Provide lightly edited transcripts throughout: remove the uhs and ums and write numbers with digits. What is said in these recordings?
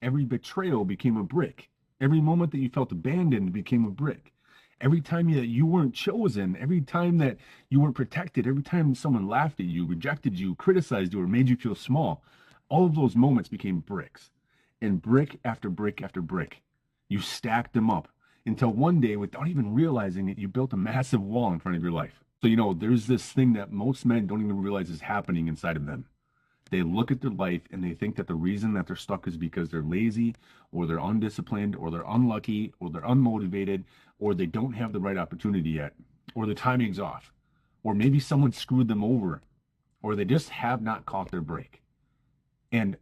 Every betrayal became a brick. Every moment that you felt abandoned became a brick. Every time that you weren't chosen, every time that you weren't protected, every time someone laughed at you, rejected you, criticized you, or made you feel small, all of those moments became bricks. And brick after brick after brick, you stacked them up until one day, without even realizing it, you built a massive wall in front of your life. So, there's this thing that most men don't even realize is happening inside of them. They look at their life and they think that the reason that they're stuck is because they're lazy, or they're undisciplined, or they're unlucky, or they're unmotivated, or they don't have the right opportunity yet, or the timing's off, or maybe someone screwed them over, or they just have not caught their break. And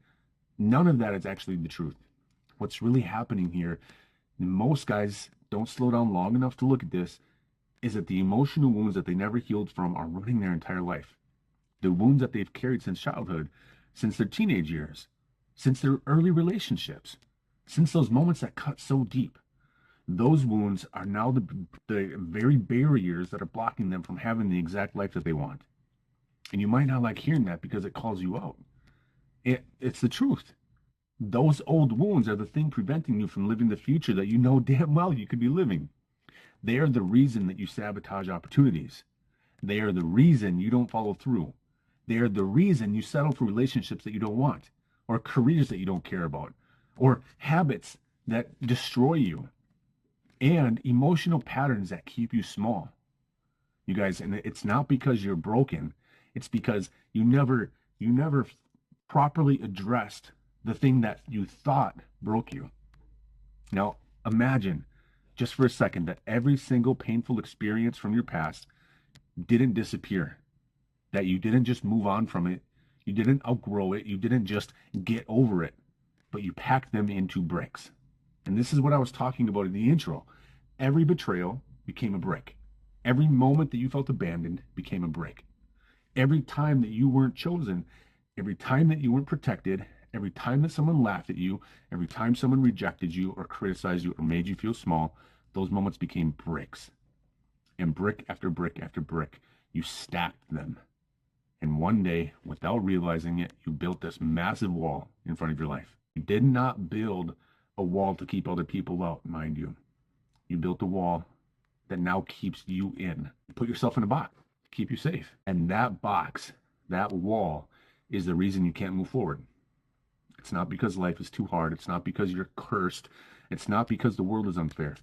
none of that is actually the truth. What's really happening here, most guys don't slow down long enough to look at this, is that the emotional wounds that they never healed from are running their entire life. The wounds that they've carried since childhood, since their teenage years, since their early relationships, since those moments that cut so deep. Those wounds are now the very barriers that are blocking them from having the exact life that they want. And you might not like hearing that because it calls you out. It's the truth. Those old wounds are the thing preventing you from living the future that you know damn well you could be living. They are the reason that you sabotage opportunities. They are the reason you don't follow through. They are the reason you settle for relationships that you don't want, or careers that you don't care about, or habits that destroy you, and emotional patterns that keep you small. You guys, and it's not because you're broken. It's because you never properly addressed the thing that you thought broke you. Now, imagine just for a second that every single painful experience from your past didn't disappear, that you didn't just move on from it, you didn't outgrow it, you didn't just get over it, but you packed them into bricks. And this is what I was talking about in the intro. Every betrayal became a brick. Every moment that you felt abandoned became a brick. Every time that you weren't chosen, every time that you weren't protected, every time that someone laughed at you, every time someone rejected you or criticized you or made you feel small, those moments became bricks. And brick after brick after brick, you stacked them. And one day, without realizing it, you built this massive wall in front of your life. You did not build a wall to keep other people out, mind you. You built a wall that now keeps you in. You put yourself in a box to keep you safe. And that box, that wall, is the reason you can't move forward. It's not because life is too hard. It's not because you're cursed. It's not because the world is unfair.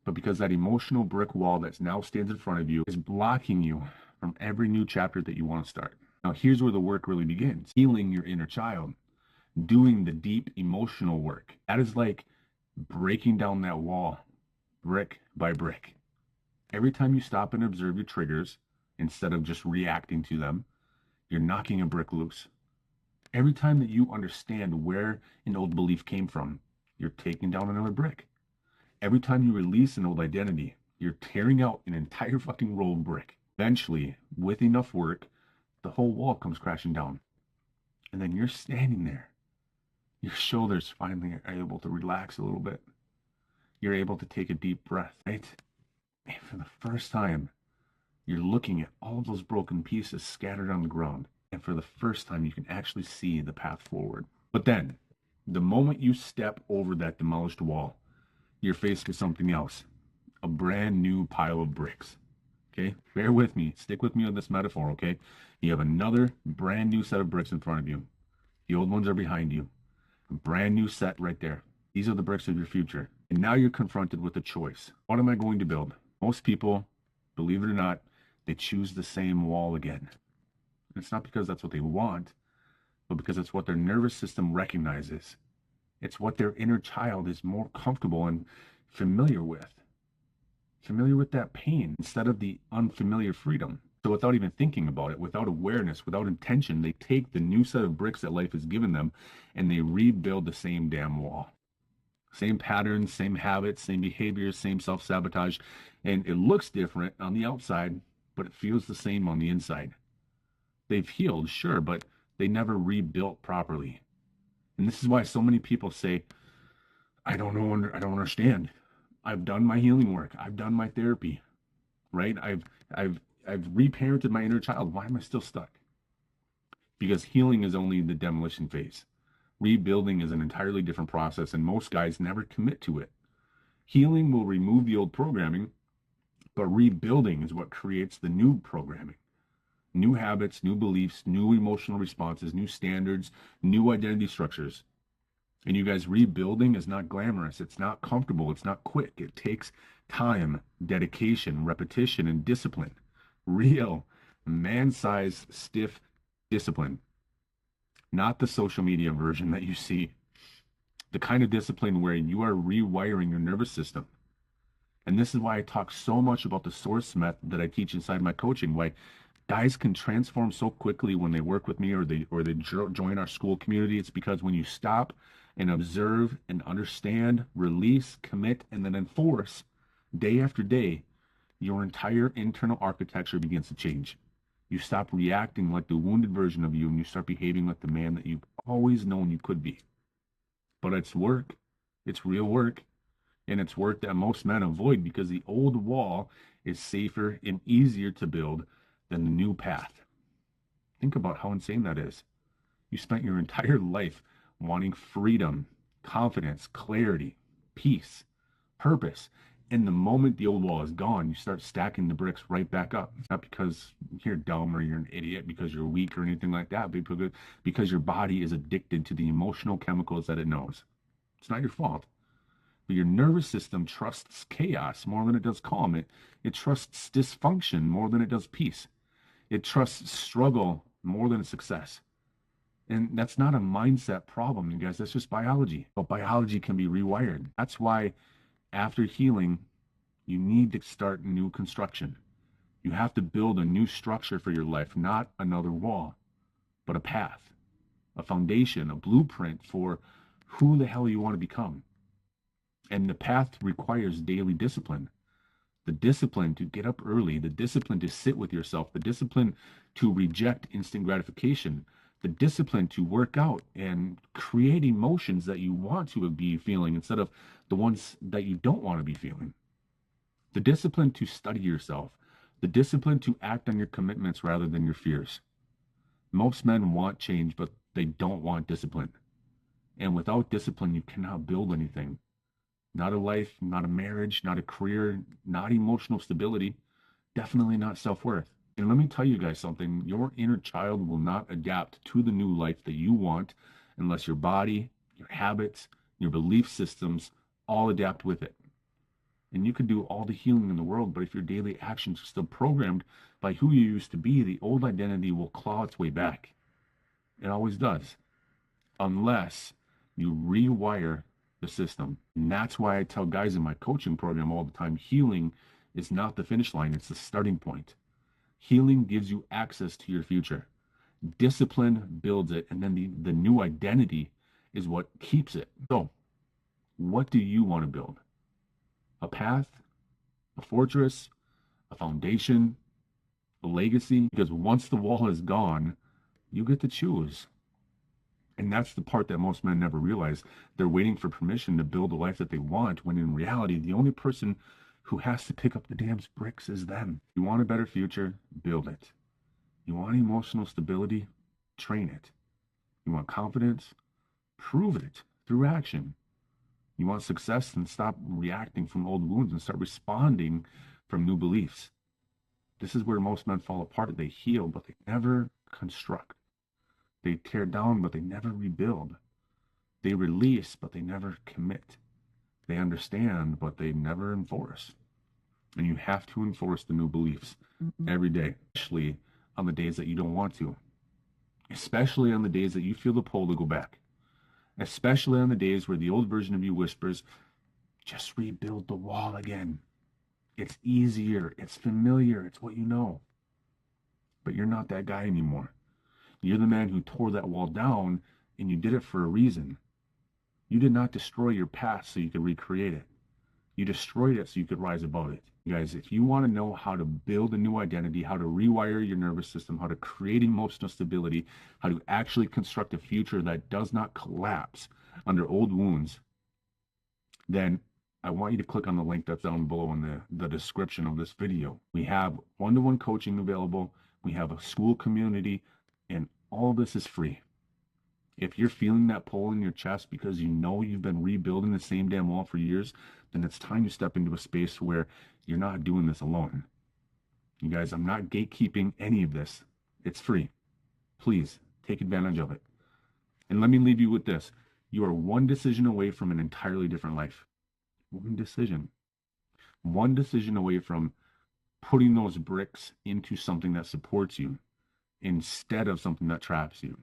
But because that emotional brick wall that now stands in front of you is blocking you from every new chapter that you want to start. Now, here's where the work really begins. Healing your inner child. Doing the deep emotional work. That is like breaking down that wall, brick by brick. Every time you stop and observe your triggers, instead of just reacting to them, you're knocking a brick loose. Every time that you understand where an old belief came from, you're taking down another brick. Every time you release an old identity, you're tearing out an entire fucking roll of brick. Eventually, with enough work, the whole wall comes crashing down. And then you're standing there. Your shoulders finally are able to relax a little bit. You're able to take a deep breath, right? And for the first time, you're looking at all of those broken pieces scattered on the ground. And for the first time, you can actually see the path forward. But then, the moment you step over that demolished wall, you're faced with something else. A brand new pile of bricks. Okay? Bear with me. Stick with me on this metaphor, okay? You have another brand new set of bricks in front of you. The old ones are behind you. A brand new set right there. These are the bricks of your future. And now you're confronted with a choice. What am I going to build? Most people, believe it or not, they choose the same wall again. And it's not because that's what they want, but because it's what their nervous system recognizes. It's what their inner child is more comfortable and familiar with. Familiar with that pain instead of the unfamiliar freedom. So without even thinking about it, without awareness, without intention, they take the new set of bricks that life has given them and they rebuild the same damn wall. Same patterns, same habits, same behaviors, same self-sabotage. And it looks different on the outside, but it feels the same on the inside. They've healed, sure, but they never rebuilt properly. And this is why so many people say, I don't know, I don't understand. I've done my healing work. I've done my therapy, right? I've reparented my inner child. Why am I still stuck? Because healing is only the demolition phase. Rebuilding is an entirely different process, and most guys never commit to it. Healing will remove the old programming, but rebuilding is what creates the new programming. New habits, new beliefs, new emotional responses, new standards, new identity structures. And you guys, rebuilding is not glamorous. It's not comfortable. It's not quick. It takes time, dedication, repetition, and discipline. Real, man-sized, stiff discipline. Not the social media version that you see. The kind of discipline where you are rewiring your nervous system. And this is why I talk so much about the source method that I teach inside my coaching, why guys can transform so quickly when they work with me or they join our school community. It's because when you stop and observe and understand, release, commit, and then enforce day after day, your entire internal architecture begins to change. You stop reacting like the wounded version of you, and you start behaving like the man that you've always known you could be. But it's work. It's real work. And it's work that most men avoid because the old wall is safer and easier to build than the new path. Think about how insane that is. You spent your entire life wanting freedom, confidence, clarity, peace, purpose. And the moment the old wall is gone, you start stacking the bricks right back up. Not because you're dumb or you're an idiot, because you're weak or anything like that, but because your body is addicted to the emotional chemicals that it knows. It's not your fault. But your nervous system trusts chaos more than it does calm. It trusts dysfunction more than it does peace. It trusts struggle more than success. And that's not a mindset problem, you guys. That's just biology. But biology can be rewired. That's why after healing, you need to start new construction. You have to build a new structure for your life, not another wall, but a path, a foundation, a blueprint for who the hell you want to become. And the path requires daily discipline. The discipline to get up early, the discipline to sit with yourself, the discipline to reject instant gratification, the discipline to work out and create emotions that you want to be feeling instead of the ones that you don't want to be feeling. The discipline to study yourself, the discipline to act on your commitments rather than your fears. Most men want change, but they don't want discipline. And without discipline, you cannot build anything. Not a life, not a marriage, not a career, not emotional stability, definitely not self-worth. And let me tell you guys something, your inner child will not adapt to the new life that you want unless your body, your habits, your belief systems all adapt with it. And you can do all the healing in the world, but if your daily actions are still programmed by who you used to be, the old identity will claw its way back. It always does. Unless you rewire the system. And that's why I tell guys in my coaching program all the time, healing is not the finish line, it's the starting point. Healing gives you access to your future. Discipline builds it, and then the new identity is what keeps it. So, what do you want to build? A path, a fortress, a foundation, a legacy? Because once the wall is gone, you get to choose. And that's the part that most men never realize. They're waiting for permission to build the life that they want, when in reality, the only person who has to pick up the damn bricks is them. You want a better future? Build it. You want emotional stability? Train it. You want confidence? Prove it through action. You want success? Then stop reacting from old wounds and start responding from new beliefs. This is where most men fall apart. They heal, but they never construct. They tear down, but they never rebuild. They release, but they never commit. They understand, but they never enforce. And you have to enforce the new beliefs every day, especially on the days that you don't want to. Especially on the days that you feel the pull to go back. Especially on the days where the old version of you whispers, just rebuild the wall again. It's easier, it's familiar, it's what you know. But you're not that guy anymore. You're the man who tore that wall down, and you did it for a reason. You did not destroy your past so you could recreate it. You destroyed it so you could rise above it. You guys, if you want to know how to build a new identity, how to rewire your nervous system, how to create emotional stability, how to actually construct a future that does not collapse under old wounds, then I want you to click on the link that's down below in the description of this video. We have one-to-one coaching available. We have a school community, and all this is free. If you're feeling that pull in your chest because you know you've been rebuilding the same damn wall for years, then it's time to step into a space where you're not doing this alone. You guys, I'm not gatekeeping any of this. It's free. Please take advantage of it. And let me leave you with this. You are one decision away from an entirely different life. One decision. One decision away from putting those bricks into something that supports you instead of something that traps you.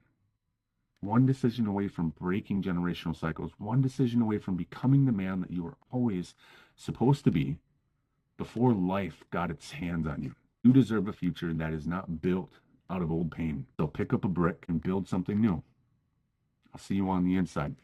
One decision away from breaking generational cycles. One decision away from becoming the man that you were always supposed to be before life got its hands on you. You deserve a future that is not built out of old pain. So pick up a brick and build something new. I'll see you on the inside.